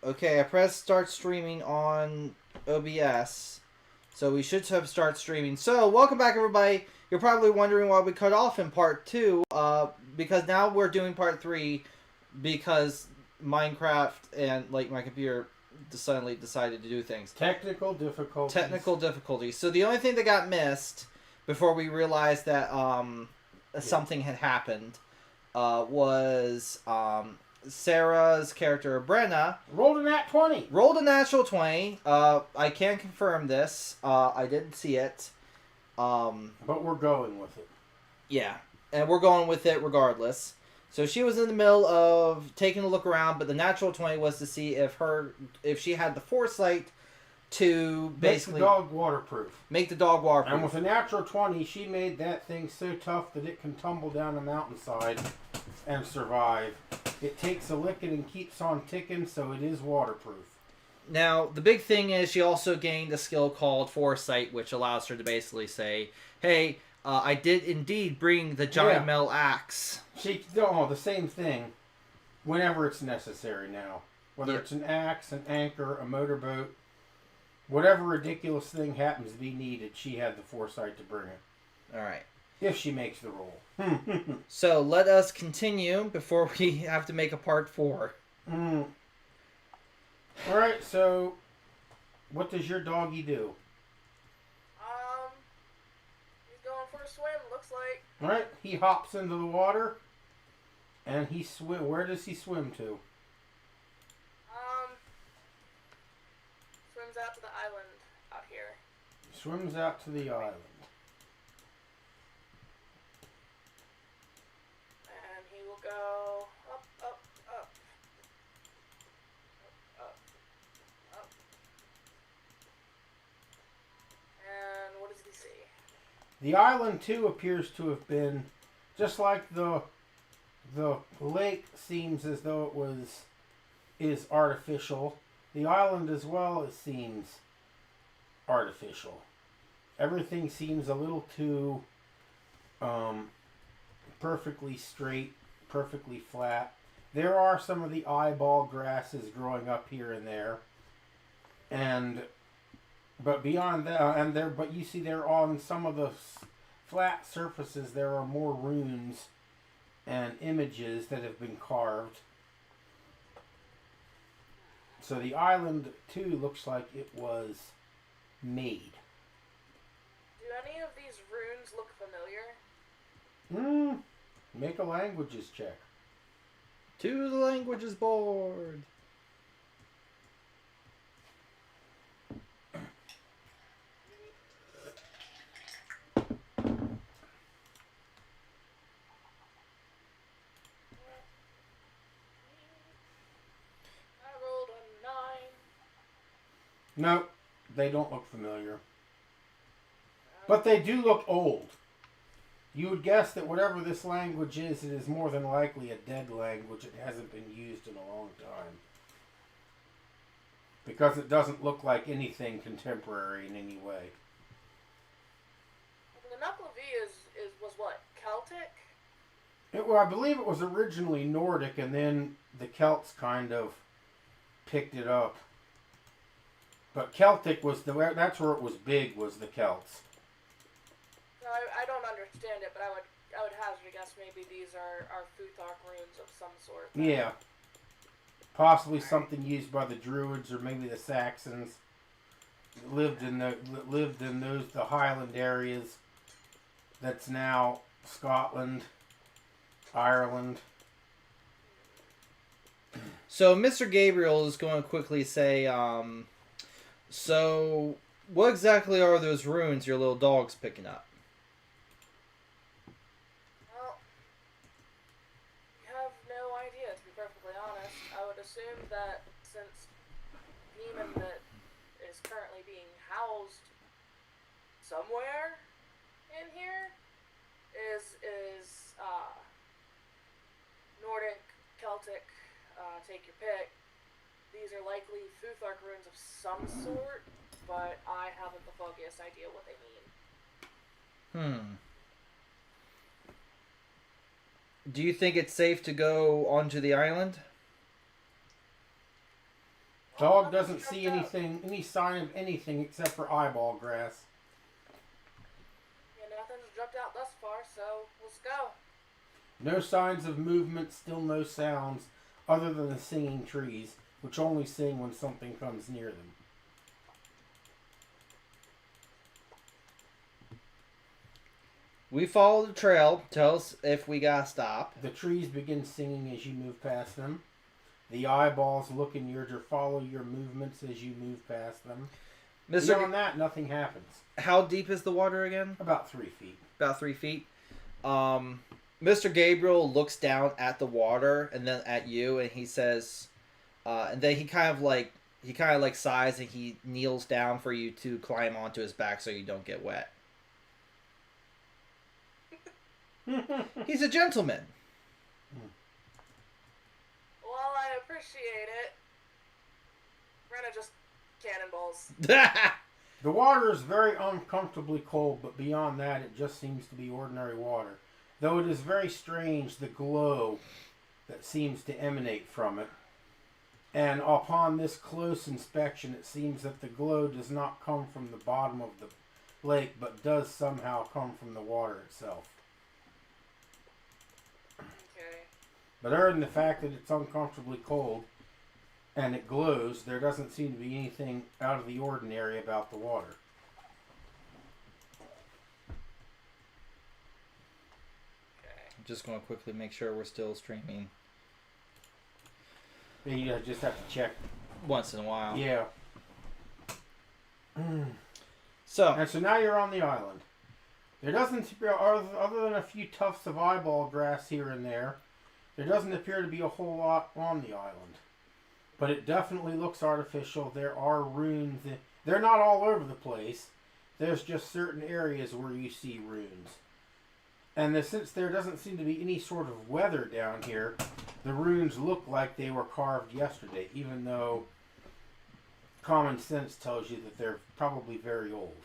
Okay, I pressed start streaming on OBS. So we should have start streaming. So, welcome back everybody. You're probably wondering why we cut off in part 2. Because now we're doing part 3 because Minecraft and like my computer suddenly decided to do things. Technical difficulties. Technical difficulties. So the only thing that got missed before we realized that something had happened was Sarah's character, Brenna, rolled a nat 20. Rolled a natural 20. I can confirm this. I didn't see it. But we're going with it. Yeah. And we're going with it regardless. So she was in the middle of taking a look around, but the natural 20 was to see if she had the foresight to basically... Make the dog waterproof. Make the dog waterproof. And with a natural 20, she made that thing so tough that it can tumble down a mountainside and survive. It takes a licking and keeps on ticking, so it is waterproof. Now, the big thing is she also gained a skill called Foresight, which allows her to basically say, hey, I did indeed bring the giant metal axe. The same thing whenever it's necessary now. Whether it's an axe, an anchor, a motorboat, whatever ridiculous thing happens to be needed, she had the foresight to bring it. All right. If she makes the roll. So let us continue before we have to make a part 4. Alright, so what does your doggy do? He's going for a swim, looks like. Alright, he hops into the water and he swim. Where does he swim to? Swims out to the island out here. Swims out to the island. And he will go up, up, up. Up, up. And what does he see? The island too appears to have been just like the lake seems as though is artificial. The island as well seems artificial. Everything seems a little too perfectly straight, perfectly flat. There are some of the eyeball grasses growing up here and there, but beyond that, but you see there on some of the flat surfaces there are more runes and images that have been carved. So the island too looks like it was made. Do any of these runes look familiar? Make a languages check. To the languages board. No, they don't look familiar. But they do look old. You would guess that whatever this language is, it is more than likely a dead language. It hasn't been used in a long time. Because it doesn't look like anything contemporary in any way. The Knuckle V was what? Celtic? I believe it was originally Nordic, and then the Celts kind of picked it up. But Celtic was that's where it was big, was the Celts. No, I don't understand it, but I would hazard a guess maybe these are Futhark runes of some sort. Yeah. Possibly something used by the Druids or maybe the Saxons. Lived in the Highland areas. That's now Scotland, Ireland. So Mr. Gabriel is going to quickly say, so what exactly are those runes your little dog's picking up? Well, I have no idea, to be perfectly honest. I would assume that since the demon that is currently being housed somewhere in here is Nordic, Celtic, take your pick. These are likely Futhark runes of some sort, but I haven't the foggiest idea what they mean. Do you think it's safe to go onto the island? Dog doesn't see any sign of anything except for eyeball grass. Yeah, nothing's jumped out thus far, so let's go. No signs of movement, still no sounds, other than the singing trees, which only sing when something comes near them. We follow the trail. Tell us if we gotta stop. The trees begin singing as you move past them. The eyeballs look in your follow your movements as you move past them. Beyond that, nothing happens. How deep is the water again? About 3 feet. About 3 feet. Mr. Gabriel looks down at the water and then at you, and he says, and then he kind of like sighs and he kneels down for you to climb onto his back so you don't get wet. He's a gentleman. Well, I appreciate it. We're gonna just cannonballs. The water is very uncomfortably cold, but beyond that, it just seems to be ordinary water. Though it is very strange, the glow that seems to emanate from it. And upon this close inspection, it seems that the glow does not come from the bottom of the lake, but does somehow come from the water itself. Okay. But other than the fact that it's uncomfortably cold and it glows, there doesn't seem to be anything out of the ordinary about the water. I'm just going to quickly make sure we're still streaming. You just have to check. Once in a while. Yeah. So now you're on the island. There doesn't, other than a few tufts of eyeball grass here and there doesn't appear to be a whole lot on the island. But it definitely looks artificial. There are runes. They're not all over the place. There's just certain areas where you see runes. And since there doesn't seem to be any sort of weather down here, the runes look like they were carved yesterday, even though common sense tells you that they're probably very old.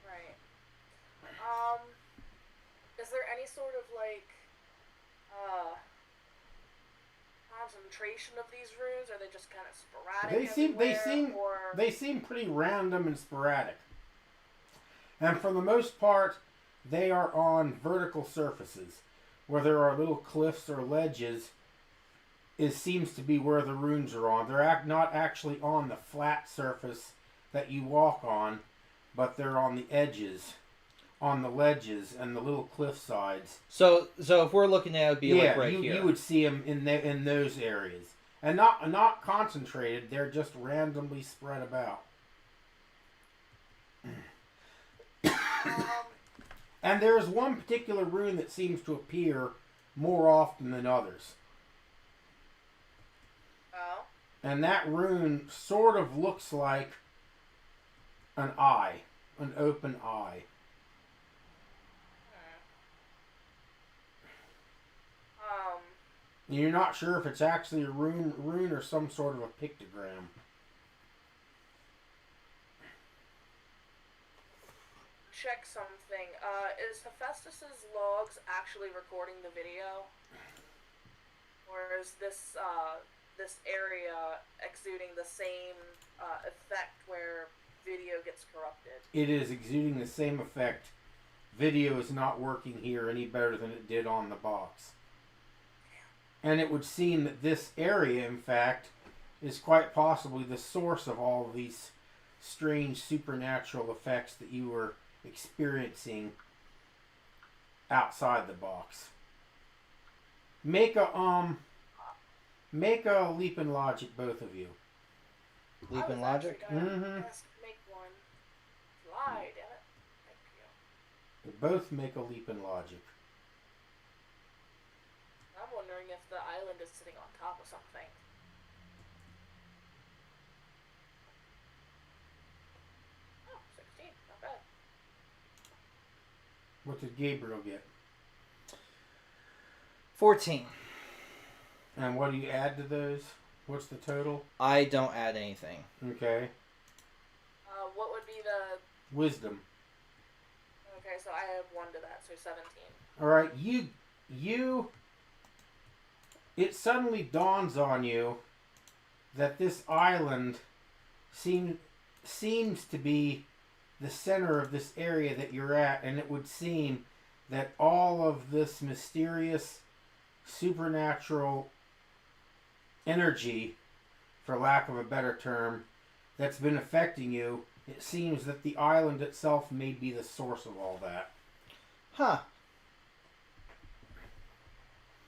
Right. Is there any sort of concentration of these runes? Are they just kind of sporadic? They seem pretty random and sporadic. And for the most part, they are on vertical surfaces, where there are little cliffs or ledges. It seems to be where the runes are on. They're not actually on the flat surface that you walk on, but they're on the edges, on the ledges and the little cliff sides. So if we're looking at it, would be like right here. You would see them in those areas, and not concentrated. They're just randomly spread about. And there's one particular rune that seems to appear more often than others. Oh. And that rune sort of looks like an eye, an open eye. You're not sure if it's actually a rune or some sort of a pictogram. Check something. Is Hephaestus's logs actually recording the video? Or is this area exuding the same effect where video gets corrupted? It is exuding the same effect. Video is not working here any better than it did on the box. And it would seem that this area, in fact, is quite possibly the source of all of these strange supernatural effects that you were experiencing outside the box. Make a leap in logic, both of you. Leap in logic? Make one. Fly, damn it. Thank you. Both make a leap in logic. I'm wondering if the island is sitting on top of something. Oh, 16. Not bad. What did Gabriel get? 14. And what do you add to those? What's the total? I don't add anything. Okay. What would be the... Wisdom. Okay, so I have 1 to that, so 17. Alright, it suddenly dawns on you that this island seems to be the center of this area that you're at, and it would seem that all of this mysterious supernatural energy, for lack of a better term, that's been affecting you, it seems that the island itself may be the source of all that. Huh.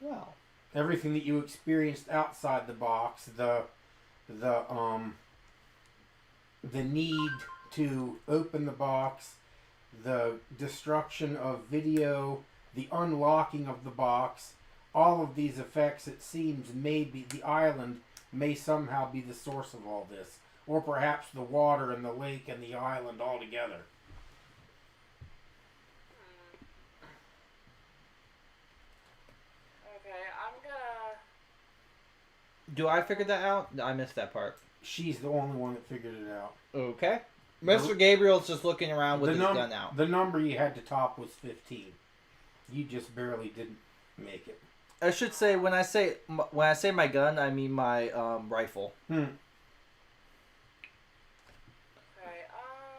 Well. Everything that you experienced outside the box, the need to open the box, the destruction of video, the unlocking of the box, all of these effects, it seems maybe the island may somehow be the source of all this. Or perhaps the water and the lake and the island all together. Okay, I'm gonna... Do I figure that out? I missed that part. She's the only one that figured it out. Okay. Mr. Gabriel's just looking around with his gun out. The number you had to top was 15. You just barely didn't make it. I should say when I say my gun, I mean my rifle. Okay,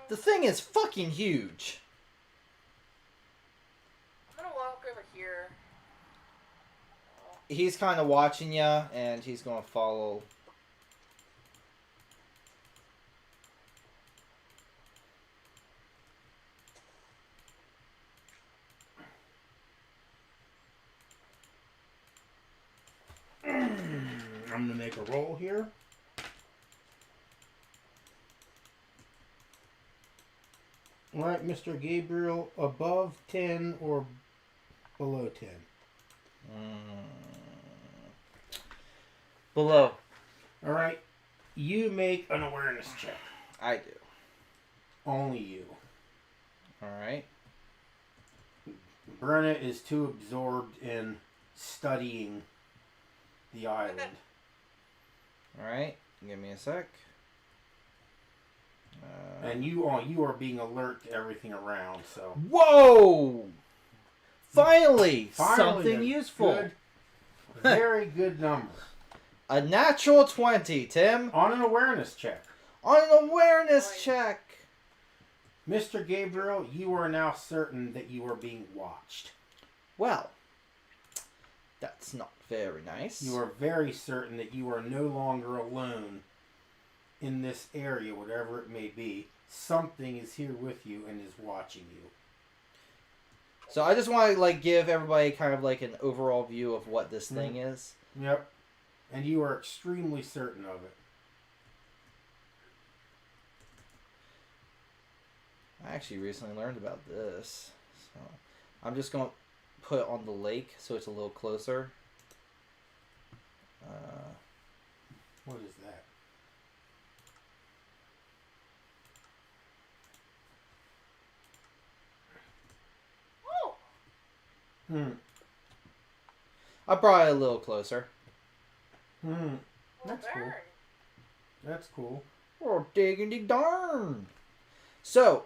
The thing is fucking huge. I'm gonna walk over here. He's kind of watching you, and he's going to follow. I'm going to make a roll here. Alright, Mr. Gabriel, above 10 or below 10? Below. Alright, you make an awareness check. I do. Only you. Alright. Brenna is too absorbed in studying the island. Alright. Give me a sec. And you are being alert to everything around, so... Whoa! Finally! Finally Something a useful. Good, very good number. A natural 20, Tim. On an awareness check. On an awareness check. Mr. Gabriel, you are now certain that you are being watched. Well, that's not very nice. You are very certain that you are no longer alone in this area, whatever it may be. Something is here with you and is watching you. So I just want to give everybody kind of an overall view of what this thing is. Yep. And you are extremely certain of it. I actually recently learned about this. So I'm just going to put it on the lake so it's a little closer. What is that? Oh! I brought it a little closer. That's cool. That's cool. Oh, diggity darn. So,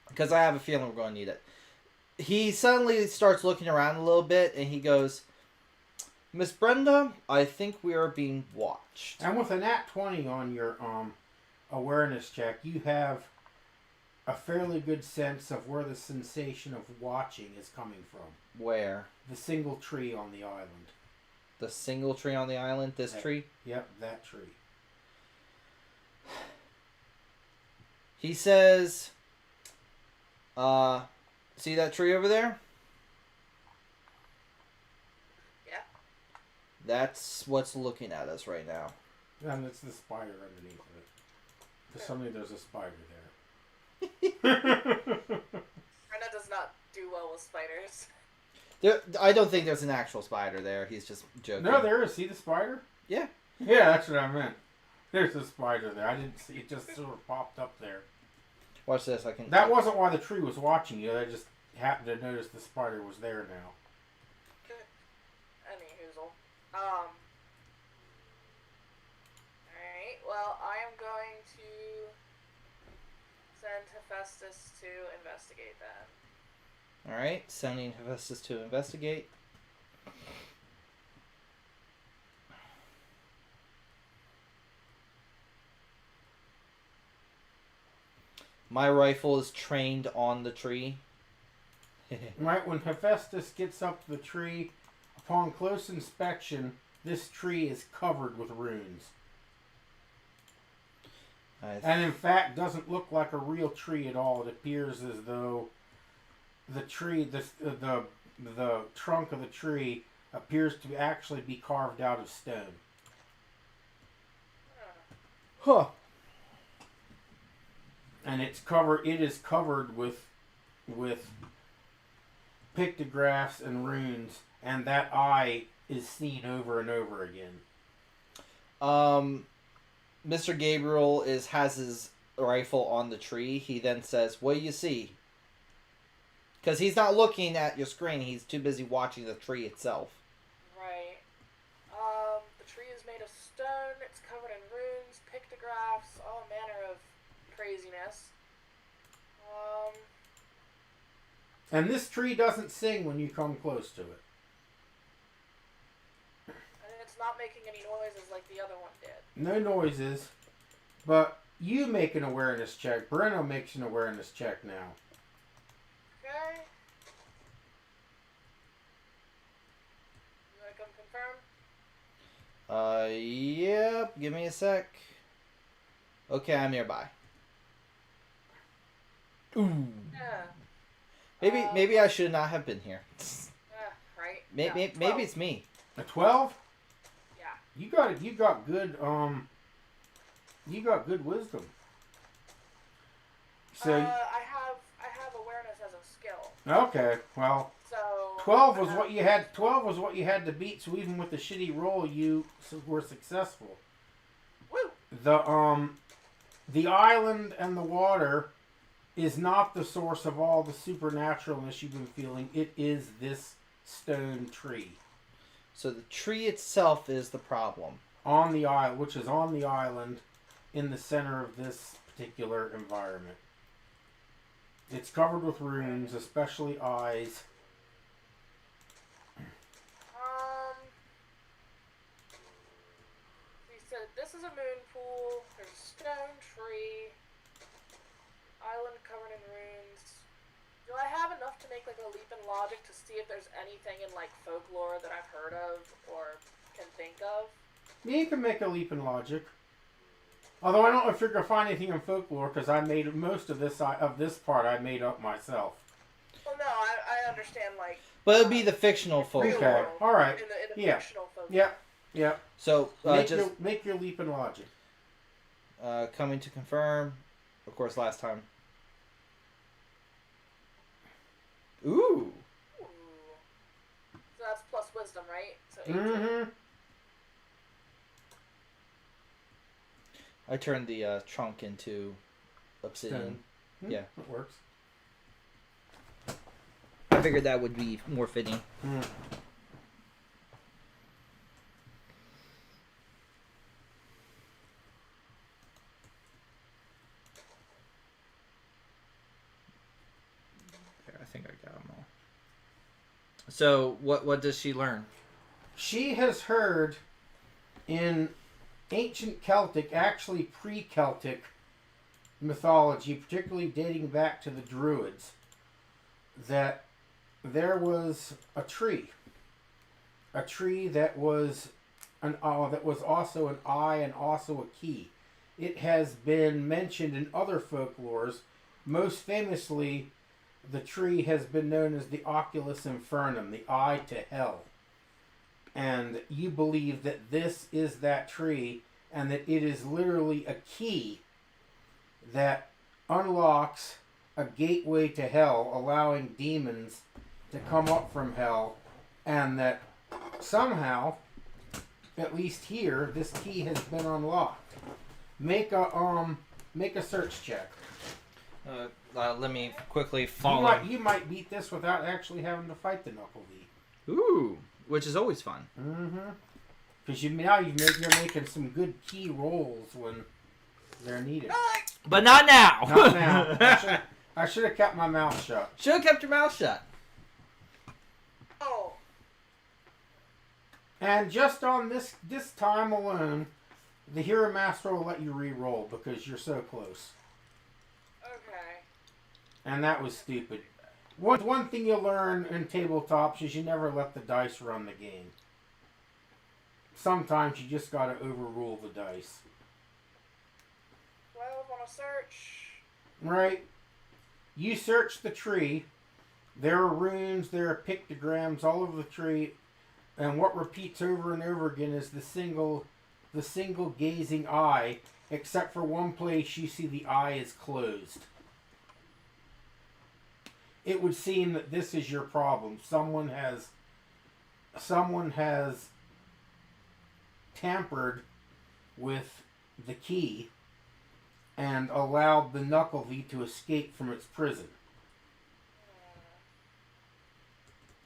because I have a feeling we're going to need it. He suddenly starts looking around a little bit, and he goes, Miss Brenda, I think we are being watched. And with a nat 20 on your awareness check, you have a fairly good sense of where the sensation of watching is coming from. Where? The single tree on the island. The single tree on the island? This tree? Yep, that tree. He says, see that tree over there? Yeah. That's what's looking at us right now. And it's the spider underneath of it. For some reason, there's a spider there. Brenda does not do well with spiders. I don't think there's an actual spider there. He's just joking. No, there is. See the spider? Yeah. Yeah, that's what I meant. There's a spider there. I didn't see it. Just sort of popped up there. Watch this. I can. That wasn't why the tree was watching you. I just happened to notice the spider was there now. Any hoozle. Alright, well, I am going to send Hephaestus to investigate that. Alright, sending Hephaestus to investigate. My rifle is trained on the tree. Right, when Hephaestus gets up the tree, upon close inspection, this tree is covered with runes. And in fact, doesn't look like a real tree at all. It appears as though the tree, the trunk of the tree, appears to actually be carved out of stone. Huh. And it is covered with pictographs and runes, and that eye is seen over and over again. Mr. Gabriel has his rifle on the tree. He then says, "What do you see?" Because he's not looking at your screen. He's too busy watching the tree itself. Right. The tree is made of stone. It's covered in runes, pictographs, all manner of craziness. And this tree doesn't sing when you come close to it. And it's not making any noises like the other one did. No noises, but you make an awareness check. Breno makes an awareness check now. Okay. You want to come confirm? Yep. Give me a sec. Okay, I'm nearby. Ooh. Yeah. Maybe I should not have been here. Right. Maybe it's me. A 12? Yeah. You got good wisdom. So I have awareness as a skill. okay, well, So 12 was what you had. 12 was what you had to beat. So even with the shitty roll, you were successful. Woo! The island and the water is not the source of all the supernaturalness you've been feeling. It is this stone tree So the tree itself is the problem. on the island, which is on the island in the center of this particular environment. It's covered with runes, especially eyes. He said this is a moon pool. There's a stone tree. Island covered in runes. Do I have enough to make like a leap in logic to see if there's anything in like folklore that I've heard of or can think of? Yeah, you can make a leap in logic. Although I don't know if you're gonna find anything in folklore, because I made most of this part I made up myself. Well, no, I understand like. But it'd be the fictional real folklore. Okay, world, all right. In the Yeah. fictional folklore. Yep. So Make your leap in logic. coming to confirm. Of course, last time. Ooh. Ooh. So that's plus wisdom, right? So 18. Mm-hmm. I turned the trunk into obsidian. Yeah. It works. I figured that would be more fitting. Mm. There, I think I got them all. So, what does she learn? She has heard in ancient Celtic, actually pre-Celtic mythology, particularly dating back to the Druids, that there was a tree that was also an eye and also a key. It has been mentioned in other folklores. Most famously, the tree has been known as the Oculus Infernum, the eye to hell. And you believe that this is that tree, and that it is literally a key that unlocks a gateway to hell, allowing demons to come up from hell, and that somehow, at least here, this key has been unlocked. Make a search check. Let me quickly follow. You might beat this without actually having to fight the Knuckle V. Ooh, which is always fun. Mm-hmm. Because you're making some good key rolls when they're needed. But not now. Not now. I should have kept my mouth shut. Should have kept your mouth shut. Oh. And just on this time alone, the Hero Master will let you re-roll because you're so close. Okay. And that was stupid. One thing you learn in tabletops is you never let the dice run the game. Sometimes you just gotta overrule the dice. Well, want to search? Right? You search the tree. There are runes, there are pictograms all over the tree. And what repeats over and over again is the single gazing eye. Except for one place you see the eye is closed. It would seem that this is your problem. Someone has tampered with the key and allowed the Knuckleby to escape from its prison.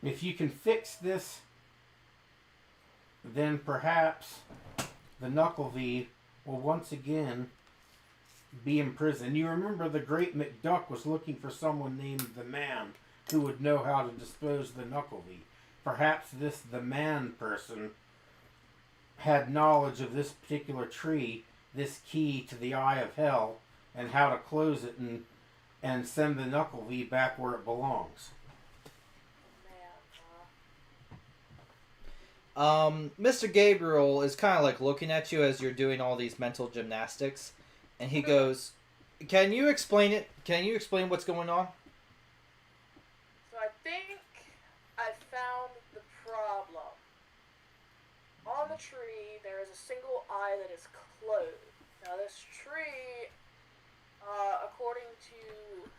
If you can fix this, then perhaps the Knuckleby will once again be in prison. You remember the Great McDuck was looking for someone named the Man who would know how to dispose of the Knuckleby. Perhaps the Man person had knowledge of this particular tree, this key to the Eye of Hell, and how to close it and send the Knuckleby back where it belongs. Mr. Gabriel is kind of like looking at you as you're doing all these mental gymnastics, and he goes, "Can you explain it? Can you explain what's going on?" So I think I found the problem. On the tree, there is a single eye that is closed. Now this tree, according to,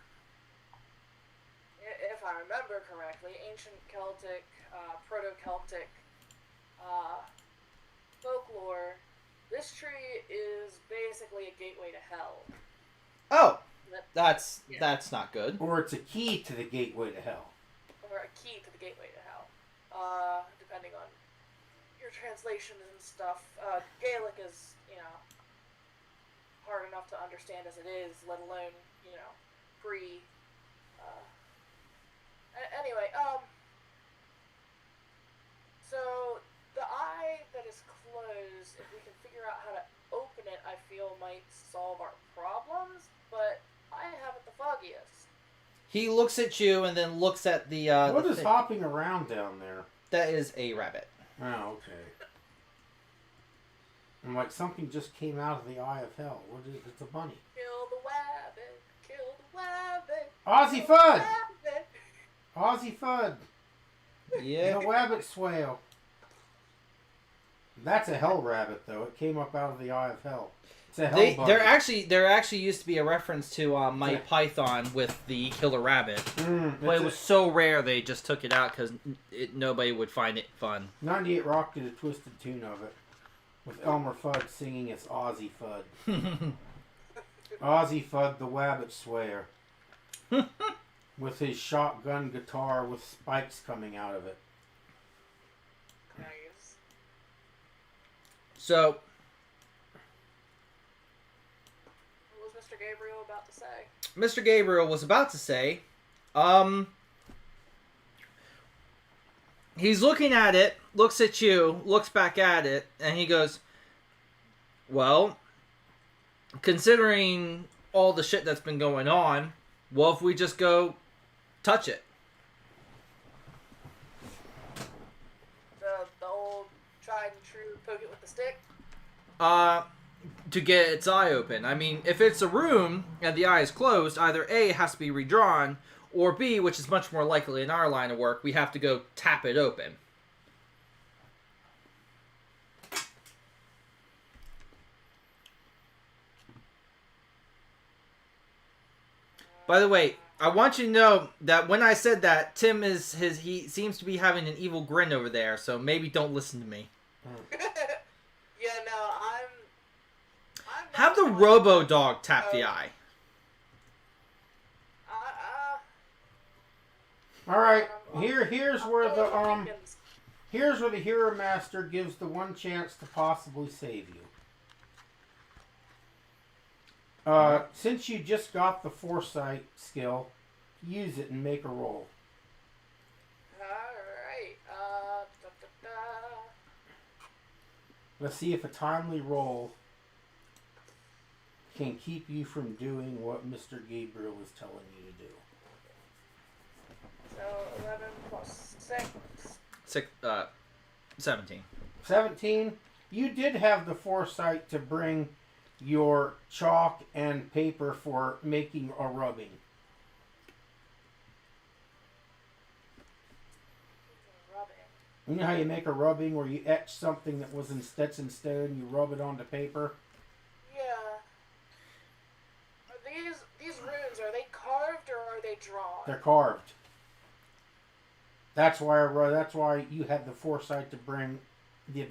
if I remember correctly, ancient Celtic, Proto-Celtic folklore, this tree is basically a gateway to hell. Oh, that's not good. Or it's a key to the gateway to hell. Or a key to the gateway to hell. Depending on your translations and stuff. Gaelic is, hard enough to understand as it is, let alone, pre... Anyway, so the eye that is closed, if we can figure out how to open it, I feel might solve our problems, but I haven't the foggiest. He looks at you and then looks at the what is hopping around down there? That is a rabbit. Oh, okay. I'm like, something just came out of the Eye of Hell. What is it? It's a bunny. Kill the wabbit, kill the wabbit. Ozzy Fudd! Ozzy Fudd! Yeah. The wabbit swale. That's a hell rabbit, though. It came up out of the Eye of Hell. It's a hell bunny. There actually used to be a reference to Monty Python with the killer rabbit. But it was so rare they just took it out because nobody would find it fun. 98 Rock did a twisted tune of it. With Elmer Fudd singing as Ozzy Fudd. Ozzy Fudd, the wabbit swayer. With his shotgun guitar with spikes coming out of it. Nice. So, what was Mr. Gabriel about to say? Mr. Gabriel was about to say, he's looking at it, looks at you, looks back at it, and he goes, well, considering all the shit that's been going on, what if we just go touch it? The old tried and true poke it with the stick? To get its eye open. I mean, if it's a room and the eye is closed, either A, it has to be redrawn, or B, which is much more likely in our line of work, we have to go tap it open. By the way, I want you to know that when I said that, Tim he seems to be having an evil grin over there, so maybe don't listen to me. Yeah, no, I'm Have the Robo-Dog tap the eye. Alright, here's where the Hero Master gives the one chance to possibly save you. Since you just got the foresight skill, use it and make a roll. Alright, Let's see if a timely roll can keep you from doing what Mr. Gabriel is telling you to do. 17. 17. You did have the foresight to bring your chalk and paper for making a rubbing. Rubbing. You know how you make a rubbing where you etch something that's in stone, you rub it onto paper? Yeah. Are these runes, are they carved or are they drawn? They're carved. That's why you had the foresight to bring the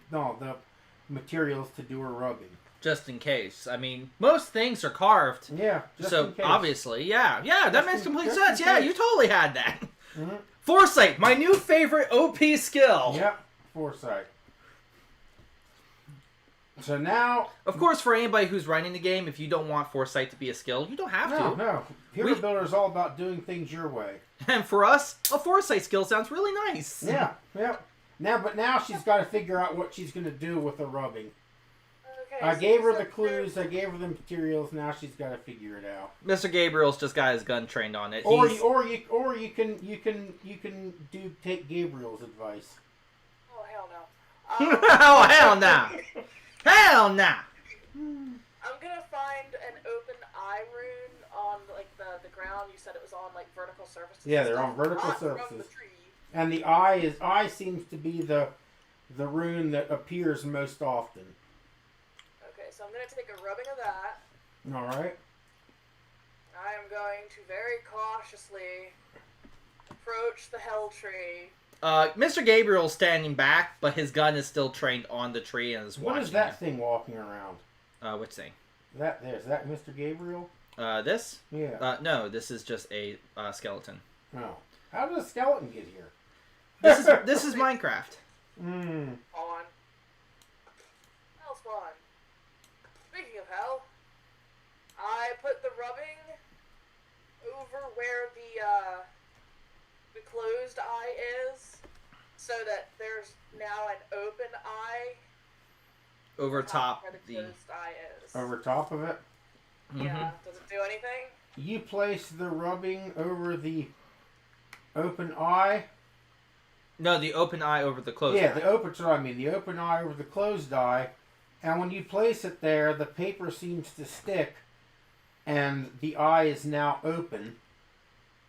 materials to do a rubbing. Just in case. I mean, most things are carved. Yeah. Just So in case. obviously, yeah, that Just makes in- complete just sense. in Yeah, case. you totally had that. Mm-hmm. Foresight, my new favorite OP skill. Yep. Foresight. So now, Of course, for anybody who's running the game, if you don't want foresight to be a skill, you don't have to. no. Hero Builder is all about doing things your way. And for us, a foresight skill sounds really nice. Yeah. Now she's got to figure out what she's going to do with the rubbing. Okay, I so gave her you the said clues. I gave her the materials. Now she's got to figure it out. Mr. Gabriel's just got his gun trained on it. Or He's- you can take Gabriel's advice. Oh, hell no. Oh, hell no. Hell no. I'm gonna find an open eye rune on like the ground. You said it was on like vertical surfaces. Yeah, and they're stuff, on vertical not from surfaces. the tree. And the eye seems to be the rune that appears most often. Okay, so I'm gonna take a rubbing of that. All right. I am going to very cautiously approach the hell tree. Mr. Gabriel's standing back, but his gun is still trained on the tree and is watching. What is that thing walking around? Which thing? Is that Mr. Gabriel? This? Yeah. No, this is just a skeleton. Oh. How did a skeleton get here? This is Minecraft. Hmm. On. Hell spawn. Speaking of hell, I put the rubbing over where the closed eye is, so that there's now an open eye Over top where the closed eye is. Over top of it? Yeah. Does it do anything? You place the rubbing over the open eye. No, the open eye over the closed Yeah, eye. that's what I mean. The open eye over the closed eye. And when you place it there, the paper seems to stick, and the eye is now open.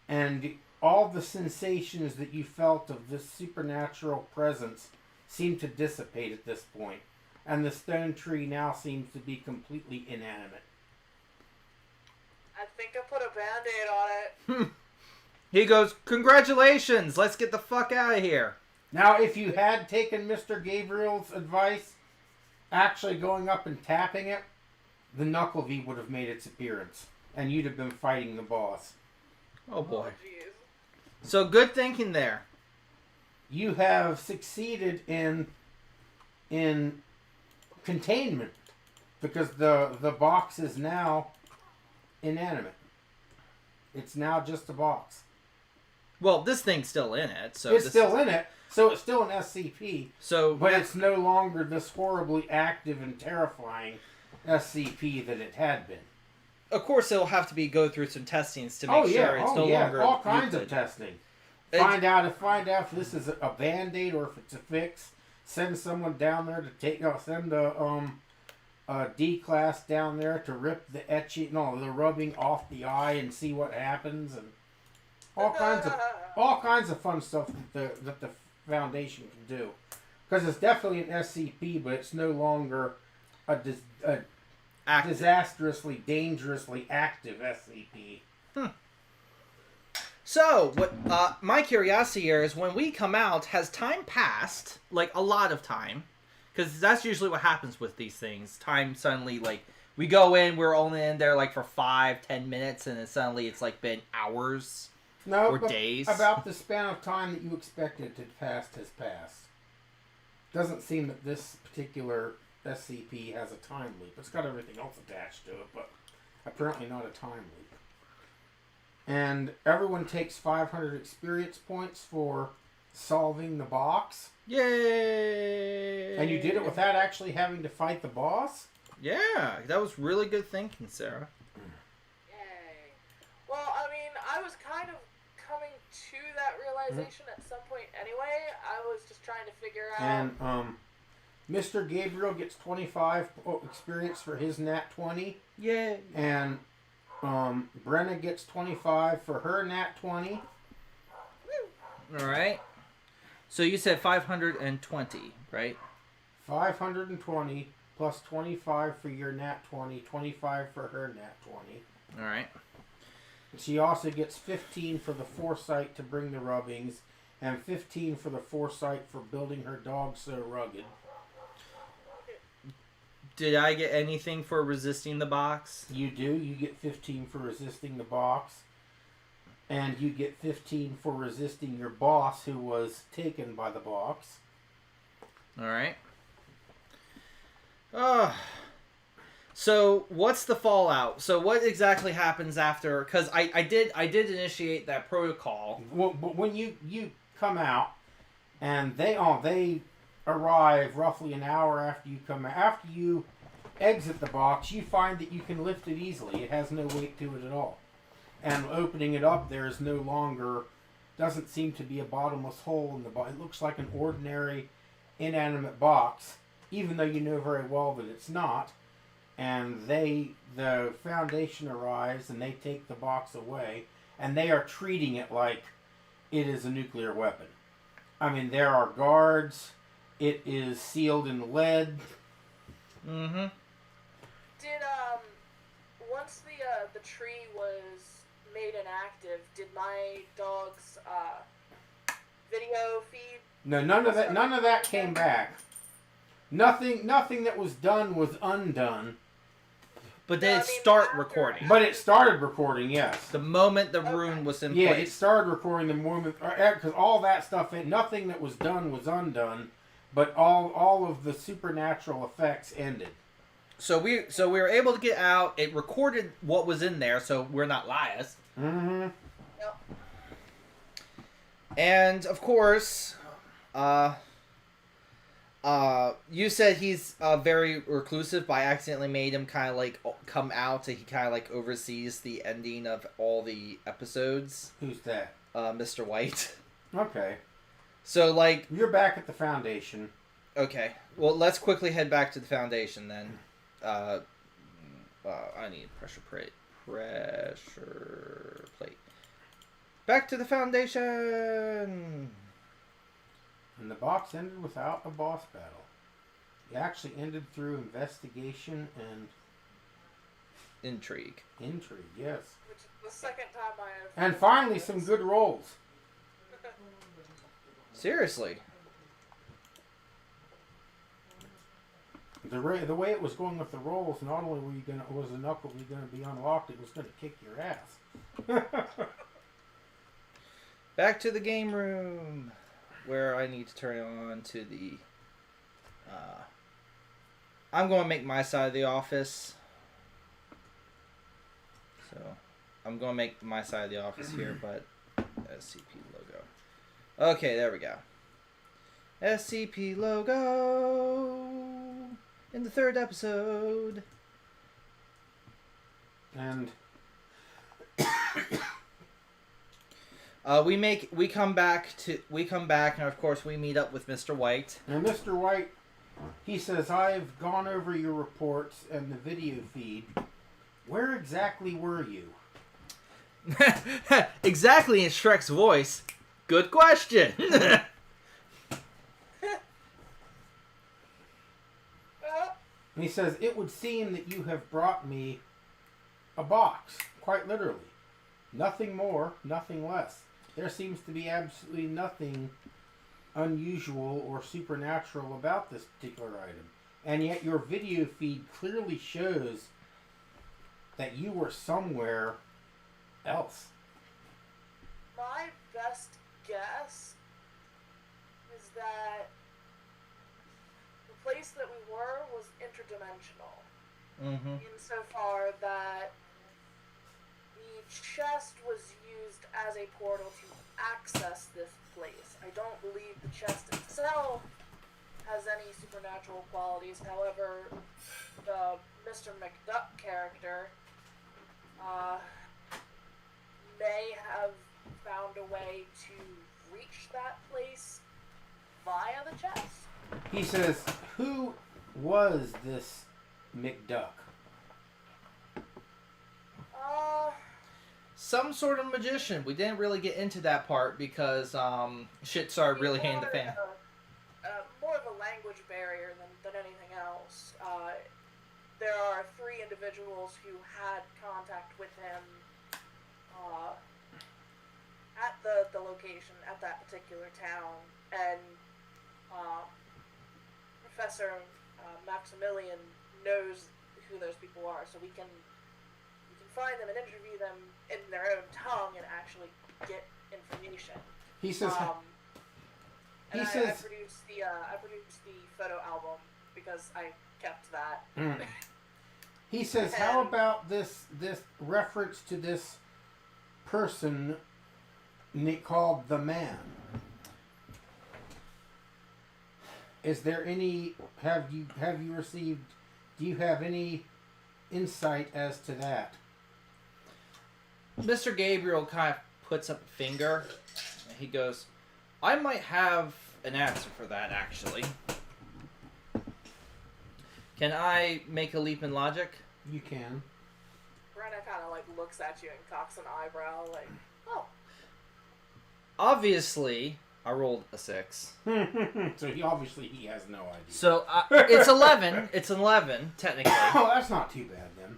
And all the sensations that you felt of this supernatural presence seem to dissipate at this point. And the stone tree now seems to be completely inanimate. I think I put a band-aid on it. He goes, "Congratulations, let's get the fuck out of here." Now, if you had taken Mr. Gabriel's advice, actually going up and tapping it, the Knuckle V would have made its appearance. And you'd have been fighting the boss. Oh boy. Oh, jeez. So good thinking there. You have succeeded in containment, because the box is now inanimate. It's now just a box. Well, this thing's still in it, so It's still in it, so it's still an SCP, So, but it's no longer this horribly active and terrifying SCP that it had been. of course, it'll have to go through some testings to make sure it's no longer all kinds of muted. testing. It's- Find out if this is a band-aid or if it's a fix. Send someone down there to send a D class down there to rip the the rubbing off the eye and see what happens, and all kinds of fun stuff that the Foundation can do. Because it's definitely an SCP, but it's no longer a Active. disastrously, dangerously active SCP. So, what my curiosity here is, when we come out, has time passed? Like, a lot of time? Because that's usually what happens with these things. Time suddenly, like, we go in, we're only in there, like, for 5-10 minutes, and then suddenly it's, like, been hours or days. About the span of time that you expected to pass has passed. Doesn't seem that this particular SCP has a time loop. It's got everything else attached to it, but apparently not a time loop. And everyone takes 500 experience points for solving the box. Yay! And you did it without actually having to fight the boss? Yeah, that was really good thinking, Sarah. Yay. Well, I mean, I was kind of coming to that realization at some point anyway. I was just trying to figure out. And Mr. Gabriel gets 25 experience for his nat 20. Yay. And Brenna gets 25 for her nat 20. All right. So you said 520, right? 520 plus 25 for your nat 20, 25 for her nat 20. All right. She also gets 15 for the foresight to bring the rubbings, and 15 for the foresight for building her dog so rugged. Did I get anything for resisting the box? You do. You get 15 for resisting the box. And you get 15 for resisting your boss who was taken by the box. All right. So what's the fallout? So what exactly happens after? Because I did initiate that protocol. Well, but when you come out, and they arrive roughly an hour after you come out. After you exit the box, you find that you can lift it easily. It has no weight to it at all. And opening it up, there is no longer, doesn't seem to be a bottomless hole in the box. It looks like an ordinary inanimate box, even though you know very well that it's not. And the Foundation arrives and they take the box away, and they are treating it like it is a nuclear weapon. I mean, there are guards. It is sealed in lead. Mm-hmm. Did once the tree was made inactive, did my dog's video feed? No, none of that came back. Nothing that was done was undone. But did it start recording? But it started recording, yes. The moment the rune was in Yeah, place. it started recording the moment, because all that stuff, nothing that was done was undone, but all of the supernatural effects ended. So we were able to get out. It recorded what was in there, so we're not liars. Mm-hmm. Yep. And of course, you said he's very reclusive, but I accidentally made him kind of like come out, so he kind of like oversees the ending of all the episodes. Who's that? Mr. White. Okay. So like You're back at the Foundation. Okay. Well, let's quickly head back to the Foundation then. I need pressure plate. Pressure plate. Back to the Foundation. And the box ended without a boss battle. It actually ended through investigation and Intrigue. intrigue, yes. Which is the second time I have. And finally, some good rolls. Seriously. The way it was going with the rolls, not only was the knuckle going to be unlocked, it was going to kick your ass. Back to the game room, where I need to turn it on to the... I'm going to make my side of the office. So, I'm going to make my side of the office here, but SCP logo. Okay, there we go. SCP logo in the 3rd episode. And we come back and of course we meet up with Mr. White. And Mr. White, he says, I've gone over your reports and the video feed. Where exactly were you? Exactly in Shrek's voice. Good question. And he says, it would seem that you have brought me a box, quite literally. Nothing more, nothing less. There seems to be absolutely nothing unusual or supernatural about this particular item. And yet your video feed clearly shows that you were somewhere else. My best guess is that the place that we were was interdimensional. Mm-hmm. Insofar that the chest was used as a portal to access this place. I don't believe the chest itself has any supernatural qualities. However, the Mr. McDuck character may have found a way to reach that place via the chest. He says, who was this McDuck? Some sort of magician. We didn't really get into that part because shit started really hitting the fan. More of a language barrier than anything else. There are 3 individuals who had contact with him at the location, at that particular town, and Professor Maximilian knows who those people are, so we can find them and interview them in their own tongue and actually get information. He says. I produced the photo album because I kept that. He says, how about this reference to this person called the Man? Is there any? Have you received? Do you have any insight as to that? Mr. Gabriel kind of puts up a finger. And he goes, I might have an answer for that, actually. Can I make a leap in logic? You can. Brenna kind of looks at you and cocks an eyebrow, oh. Obviously, I rolled a 6. So he has no idea. So it's 11. It's 11 technically. Oh, that's not too bad then.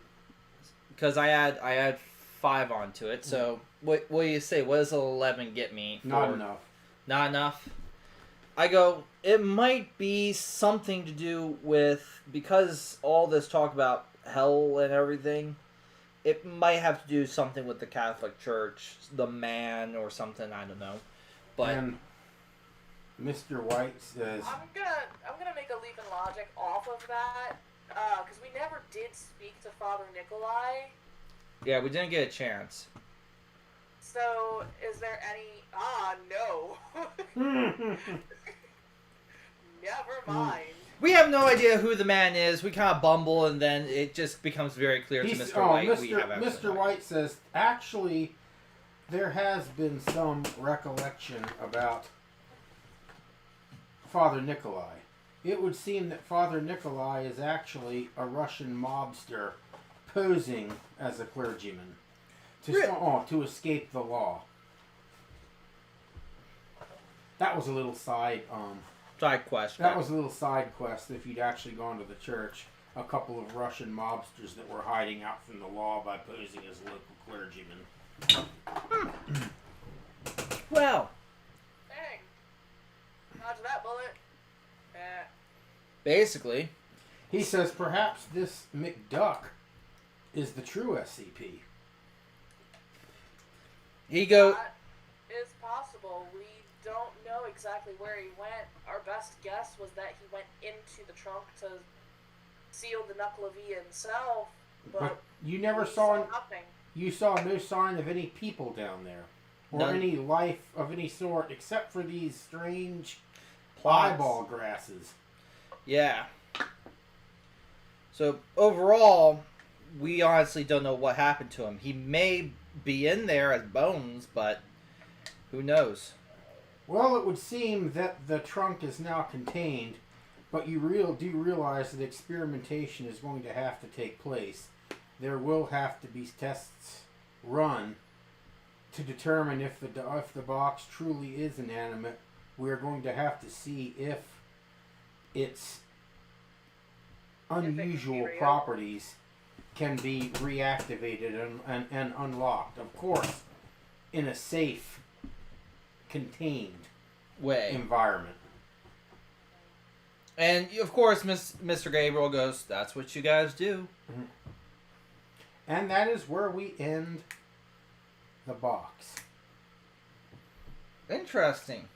Because I add 5 onto it. So what do you say? What does 11 get me? Not enough. Not enough. I go, it might be something to do with, because all this talk about hell and everything, it might have to do something with the Catholic Church, the Man or something, I don't know. But and Mr. White says, I'm gonna make a leap in logic off of that, because we never did speak to Father Nikolai. yeah, we didn't get a chance. So, is there any... no. Never mind. We have no idea who the Man is. We kind of bumble, and then it just becomes very clear to Mr. White. Mr. White says, actually, there has been some recollection about Father Nikolai. It would seem that Father Nikolai is actually a Russian mobster posing as a clergyman to escape the law. That was a little side quest. That was a little side quest. If you'd actually gone to the church, a couple of Russian mobsters that were hiding out from the law by posing as local clergymen. Well. Dang. Dodge that bullet. Basically. He says perhaps this McDuck is the true SCP. That is possible. We don't know exactly where he went. Our best guess was that he went into the trunk to seal the knuckle of E himself, but you never saw nothing. You saw no sign of any people down there, or any life of any sort, except for these strange eyeball grasses. Yeah. So overall, we honestly don't know what happened to him. He may be in there as bones, but who knows? Well, it would seem that the trunk is now contained, but you do realize that experimentation is going to have to take place. There will have to be tests run to determine if the box truly is inanimate. We're going to have to see if its unusual properties can be reactivated and unlocked. Of course, in a safe, contained environment. And of course, Mr. Gabriel goes, "That's what you guys do." Mm-hmm. And that is where we end the box. Interesting.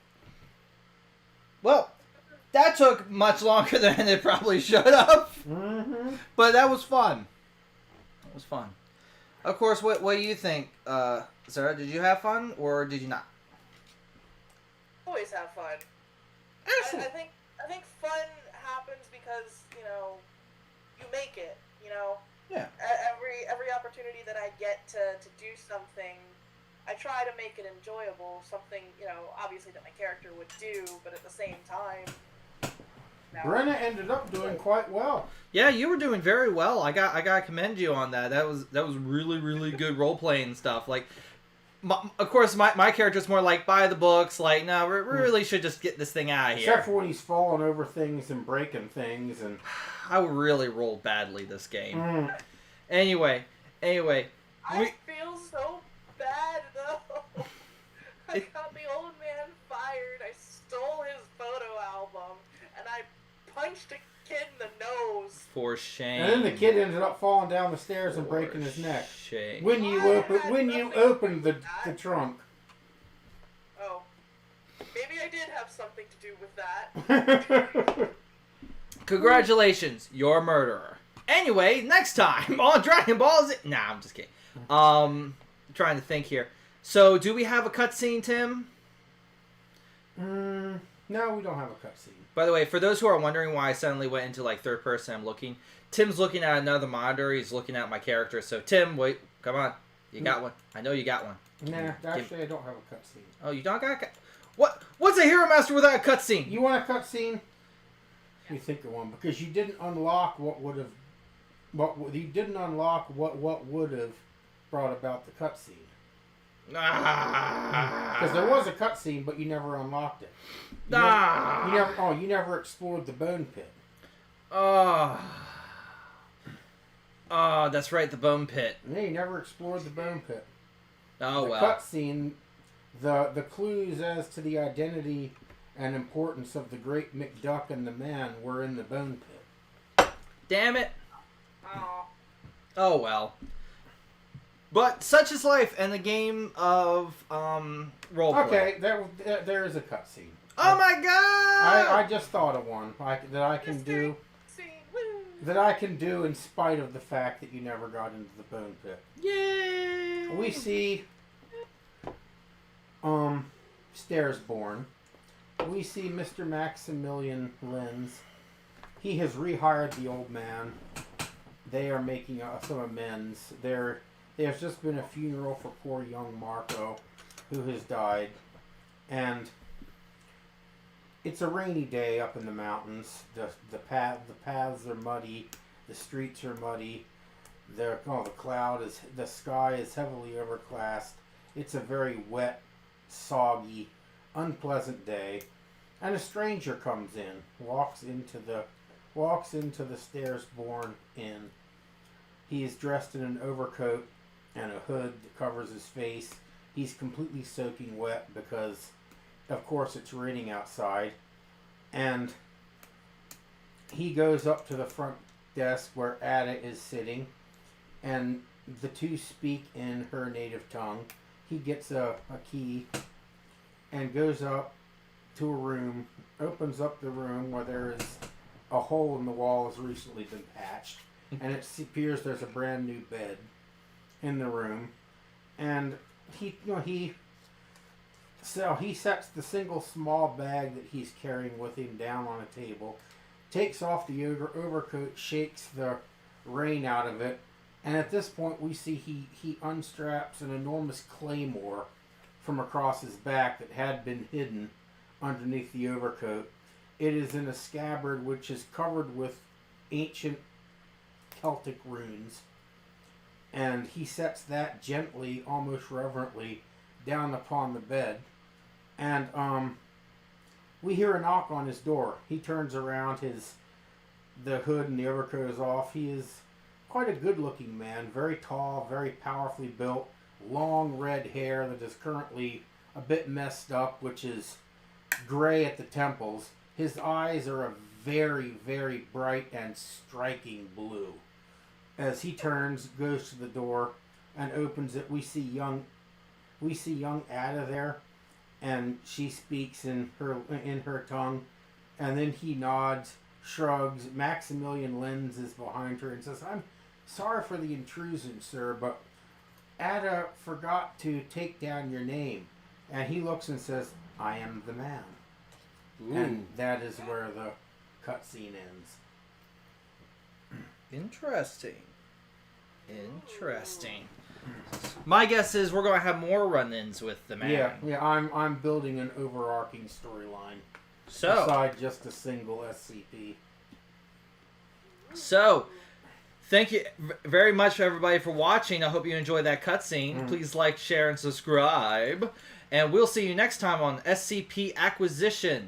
Well, that took much longer than it probably should have. Mm-hmm. But that was fun. It was fun. Of course, what do you think, Sarah? Did you have fun or did you not? Always have fun. Excellent. I think fun happens because, you make it, Yeah. Every opportunity that I get to do something, I try to make it enjoyable, something, obviously that my character would do, but at the same time... Brenna ended up doing quite well. Yeah, you were doing very well. I gotta commend you on that. That was really, really good role-playing stuff. Like, of course, my character's more like, by the books, like, no, we really should just get this thing out of here. Except for when he's falling over things and breaking things. And I really rolled badly this game. Anyway. I feel so bad, though. I got the old man fired, I stole his photo album, and I punched a kid in the nose. For shame. And then the kid ended up falling down the stairs and breaking his neck. Shame. When you opened the trunk. Oh. Maybe I did have something to do with that. Congratulations, you're a murderer. Anyway, next time on Dragon Ball Z... Nah, I'm just kidding. Trying to think here. So, do we have a cutscene, Tim? No, we don't have a cutscene. By the way, for those who are wondering why I suddenly went into like third person, I'm looking. Tim's looking at another monitor. He's looking at my character. So Tim, wait, come on, you got one. I know you got one. Nah, actually, I don't have a cutscene. Oh, you don't got what? What's a Hero Master without a cutscene? You want a cutscene? You think of one because you didn't unlock what would have, you didn't unlock what would have brought about the cutscene. Because there was a cutscene, but you never unlocked it. You never explored the bone pit. Oh, that's right, the bone pit. Yeah, you never explored the bone pit. Oh, the well. Cutscene, the clues as to the identity and importance of the Great McDuck and the man were in the bone pit. Damn it. Oh. Oh, well. But such is life and the game of roleplay. Okay, there is a cutscene. Oh my god! I just thought of one that I can do. That I can do in spite of the fact that you never got into the bone pit. Yay! We see Stairsborn. We see Mr. Maximilian Lenz. He has rehired the old man. They are making some amends. There's just been a funeral for poor young Marco, who has died, and it's a rainy day up in the mountains. The paths are muddy, the streets are muddy. The sky is heavily overcast. It's a very wet, soggy, unpleasant day, and a stranger comes in, walks into the Stairsborn Inn. He is dressed in an overcoat and a hood that covers his face. He's completely soaking wet because, of course, it's raining outside. And he goes up to the front desk where Ada is sitting, and the two speak in her native tongue. He gets a key and goes up to a room, opens up the room where there is a hole in the wall has recently been patched, and it appears there's a brand new bed in the room, and he sets the single small bag that he's carrying with him down on a table, takes off the overcoat, shakes the rain out of it, and at this point we see he unstraps an enormous claymore from across his back that had been hidden underneath the overcoat. It is in a scabbard which is covered with ancient Celtic runes. And he sets that gently, almost reverently, down upon the bed. And we hear a knock on his door. He turns around, the hood and the overcoat is off. He is quite a good-looking man, very tall, very powerfully built, long red hair that is currently a bit messed up, which is gray at the temples. His eyes are a very, very bright and striking blue. As he turns, goes to the door, and opens it, we see young Ada there, and she speaks in her tongue, and then he nods, shrugs. Maximilian Lenz is behind her and says, "I'm sorry for the intrusion, sir, but Ada forgot to take down your name." And he looks and says, "I am the man." Ooh. And that is where the cutscene ends. Interesting. My guess is we're going to have more run-ins with the man. Yeah. I'm building an overarching storyline. So, Beside just a single SCP. So, thank you very much, everybody, for watching. I hope you enjoyed that cutscene. Please like, share, and subscribe. And we'll see you next time on SCP Acquisition.